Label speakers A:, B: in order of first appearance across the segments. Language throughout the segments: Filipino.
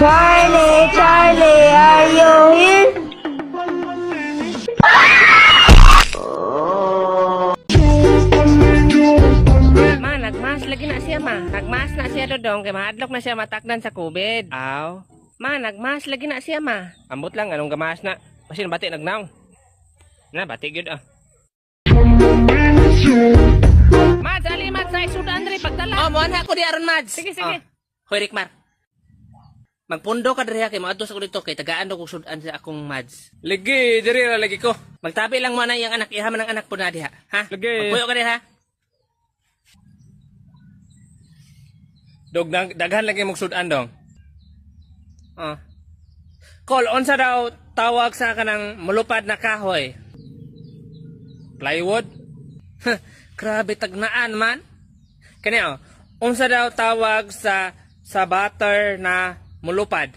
A: Charlie, Charlie, are you here?
B: Ma, nagmas lagi na siya ma. Nagmas na siya dodong kay mahadlok na siya matakdan sa COVID. Aw. Ma, nagmas lagi na siya ma. Ambot lang anong gamas na. Kasi bati nagnaong. Na bati gyud ah. Mads, ali Mads, sa isudan diri pagdala. Oh, mo ana ko di aron Mads. Sige, sige. Hoy Rikmar. Magpundo ka diri kay moadto sa ko dito kay tagaan do ko sudan sa akong Mads. Ligi, diri ra lagi ko. Magtabi lang mo na yang anak, iha man ang anak po na diha, ha? Ligi. Magpuyo ka diri ha. Dog daghan lagi mong sudan dong. Kol, unsa daw tawag sa kanang mulupad na kahoy? Plywood? Grabe tagnaan man. Kani unsa daw tawag sa butter na mulupad?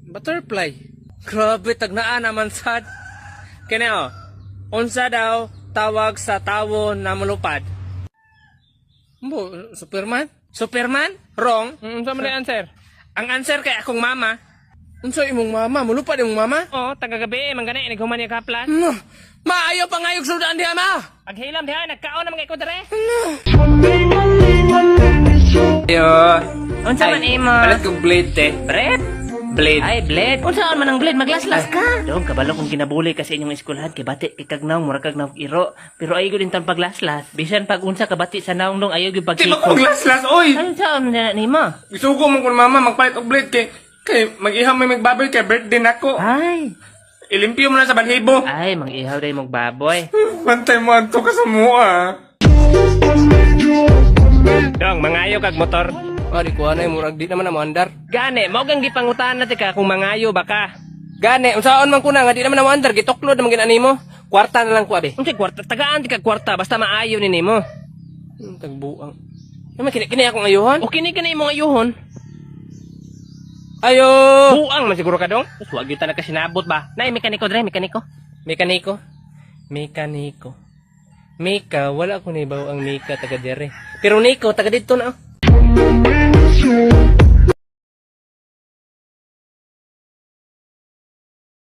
B: Butterfly. Grabe tagnaan naman sad. Kani unsa daw tawag sa tawo na mulupad? Superman? Superman? Wrong. Unsa man ang answer? Ang answer kay akong mama. Unsa imong mama? Mulupad imong mama? Oo, taga-gabi man gani naghuman ni kaplan. Maayo pa ngayog sudan diha ma. Paghilam diha nagkaon na mga iko dire. Yo. Unsa man imo? Balat kog blade te. Blade. Ay, blade. Unsa man ang blade? Maglaslas ka. Dong kabalo kung kinabuli ka sa inyong eskwelahan kay bati kay kagnaw mura kag naog iro. Pero ay gud tan paglaslas. Bisan pag unsa ka bati sa naong dong ayo gyud pagkiko.
C: Di maglaslas oy.
B: Ay, saan na nimo?
C: Gusto ko man kun mama magpalit og blade kay mag-iham may magbaboy kay birthday nako.
B: Ay.
C: Ilimpyo mo na sa balhibo.
B: Ay, mang-ihaw day mong baboy.
C: Pantay mo anto ka sa mua.
B: Dong, mangayo kag motor.
C: Di ko anay murag di naman na andar.
B: Gane, mao gang gipangutan na tika kung mangayo ba ka.
C: Gani, unsaon man kuna nga di naman na andar gituklod naman ginani mo. Kwarta na lang ko abi.
B: Unsay kwarta? Tagaan tika kwarta basta maayo ni nimo.
C: Tagbuang. Naman kini akong ayuhan.
B: O kini imong ayuhon.
C: Ayo.
B: Buang man siguro ka dong. Wag gyud talaga sinabot ba. Nay mekaniko dire, mekaniko. Mika, wala ko ni bawo ang Mika taga dire. Pero Nico taga dito na.